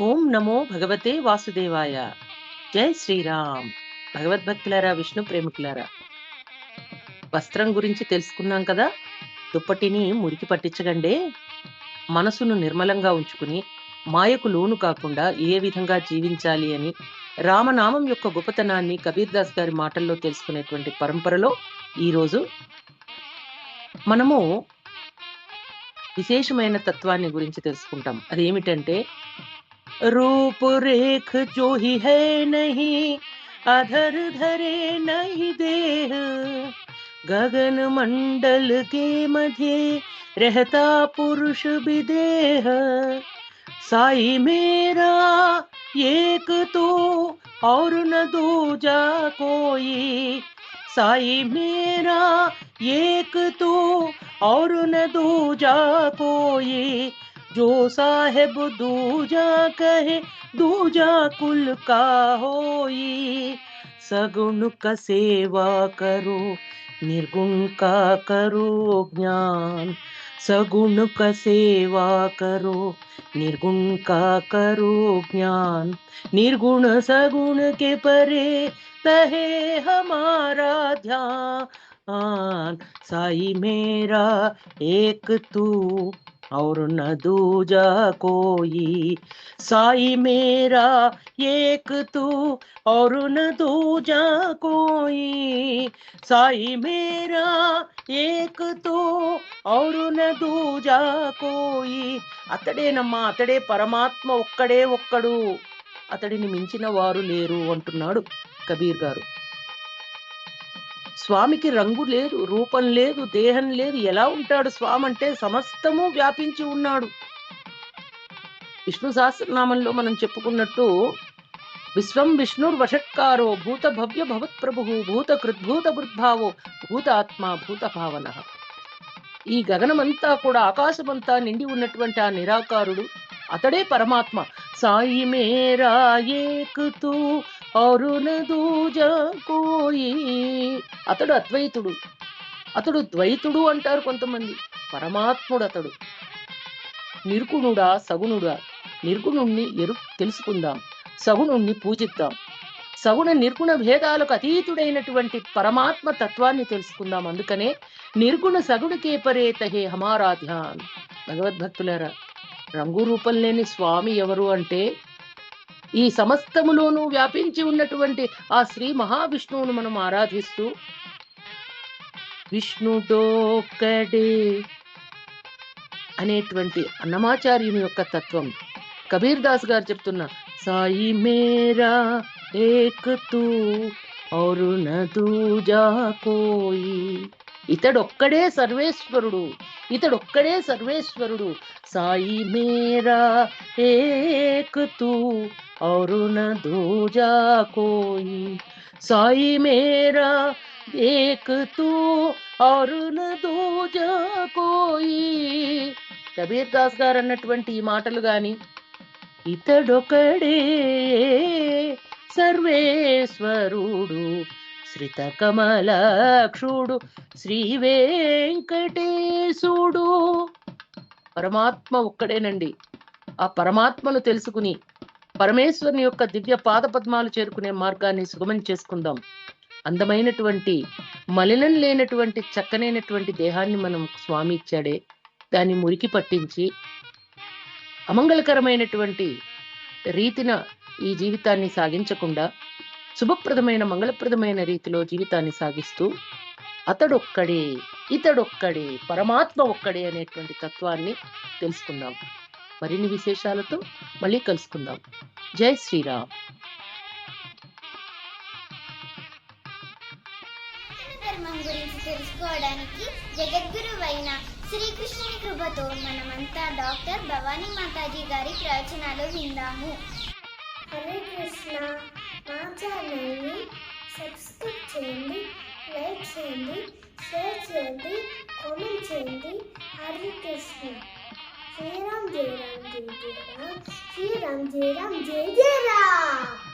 ఓం నమో భగవతే వాసుదేవాయ. జై శ్రీరామ్. భగవద్భక్తులారా, విష్ణు ప్రేమికులారా, వస్త్రం గురించి తెలుసుకున్నాం కదా. దుప్పటిని మురికి పట్టించగండే, మనసును నిర్మలంగా ఉంచుకుని మాయకు లోను కాకుండా ఏ విధంగా జీవించాలి అని రామనామం యొక్క గొప్పతనాన్ని కబీర్ దాస్ గారి మాటల్లో తెలుసుకునేటువంటి పరంపరలో ఈరోజు మనము విశేషమైన తత్వాన్ని గురించి తెలుసుకుంటాం. అదేమిటంటే, रूपरेख जो ही है नहीं, अधर धरे नहीं देह, गगन मंडल के मध्य रहता पुरुष विदेह, साई मेरा एक तो और न दूजा कोई, साई मेरा एक तो और न दूजा कोई, जो साहेब दूजा कहे दूजा कुल का होई, सगुण का सेवा करो निर्गुण का करो ज्ञान, सगुण का सेवा करो निर्गुण का करो ज्ञान, निर्गुण सगुण के परे तहे हमारा ध्यान, साई मेरा एक तू और न दूजा कोई, साई मेरा एक तू और न दूजा कोई, साई मेरा एक तू और न दूजा कोई. అతడేనమ్మా, అతడే పరమాత్మ, ఒక్కడే ఒక్కడు, అతడిని మించిన వారు లేరు అంటున్నాడు కబీర్ గారు. స్వామికి రంగు లేదు, రూపం లేదు, దేహం లేదు. ఎలా ఉంటాడు స్వామి అంటే సమస్తము వ్యాపించి ఉన్నాడు. విష్ణు సహస్రనామంలో మనం చెప్పుకున్నట్టు, విశ్వం విష్ణుర్వషట్కారో భూత భవ్య భవత్ ప్రభు భూత కృద్భూత బుద్భావో భూత ఆత్మ భూత భావన. ఈ గగనమంతా కూడా, ఆకాశమంతా నిండి ఉన్నటువంటి ఆ నిరాకారుడు, అతడే పరమాత్మ. సాయి మేరా ఏక్ తూ और न दूजा कोई. అతడు అద్వైతుడు, అతడు ద్వైతుడు అంటారు కొంతమంది. పరమాత్ముడు అతడు. నిర్గుణుడా సగుణుడా? నిర్గుణుణ్ణి తెలుసుకుందాం, సగుణుణ్ణి పూజిద్దాం. సగుణ నిర్గుణ భేదాలకు అతీతుడైనటువంటి పరమాత్మ తత్వాన్ని తెలుసుకుందాం. అందుకనే నిర్గుణ సగుణకే పరేతహే హమారా ధ్యాన్. భగవద్భక్తులారా, రంగు రూపం లేని స్వామి ఎవరు అంటే, ఈ సమస్తములోనూ వ్యాపించి ఉన్నటువంటి ఆ శ్రీ మహావిష్ణువును మనం ఆరాధిస్తూ, విష్ణుడోక్కడే అనేటువంటి అన్నమాచార్యుని యొక్క తత్వం కబీర్ దాస్ గారు చెప్తున్న, సాయి మేరా ఏక్ తూ ఔర్ న దూజా కోయి. ఇతడొక్కడే సర్వేశ్వరుడు, ఇతడొక్కడే సర్వేశ్వరుడు. సాయి మేరా ఏక్ తూ और न दूजा कोई, साई मेरा एक तू और न दूजा कोई. కబీర్ దాస్ గారు అన్నటువంటి ఈ మాటలు గాని, ఇతడొకడే సర్వేశ్వరుడు శ్రిత కమలక్షుడు శ్రీ వెంకటేశుడు. పరమాత్మ ఒక్కడేనండి. ఆ పరమాత్మను తెలుసుకుని పరమేశ్వరుని యొక్క దివ్య పాద పద్మాలు చేరుకునే మార్గాన్ని సుగమం చేసుకుందాం. అందమైనటువంటి, మలినం లేనటువంటి, చక్కనైనటువంటి దేహాన్ని మనం స్వామి ఇచ్చాడే, దాన్ని మురికి పట్టించి అమంగళకరమైనటువంటి రీతిన ఈ జీవితాన్ని సాగించకుండా శుభప్రదమైన, మంగళప్రదమైన రీతిలో జీవితాన్ని సాగిస్తూ, అతడొక్కడే, ఇతడొక్కడే, పరమాత్మ ఒక్కడే అనేటువంటి తత్వాన్ని తెలుసుకుందాం. మరిన్ని విశేషాలతో మళ్ళీ కలుసుకుందాం. జై శ్రీరామ్. ధర్మం గురించి తెలుసుకోవడానికి జగద్గురువైన శ్రీకృష్ణుని కృపతో మనమంతా డాక్టర్ భవానీ మాతాజీ గారి ప్రవచనాలు విందాము. హరే కృష్ణ. మా ఛానల్ని సబ్స్క్రైబ్ చేయండి, లైక్ చేయండి, షేర్ చేయండి, కామెంట్ చేయండి. హరే కృష్ణ. శ్రీరామ్ జయ రామ్ జయ జయ రామ్, శ్రీరామ్ జయ రామ్ జయ జయ రామ్.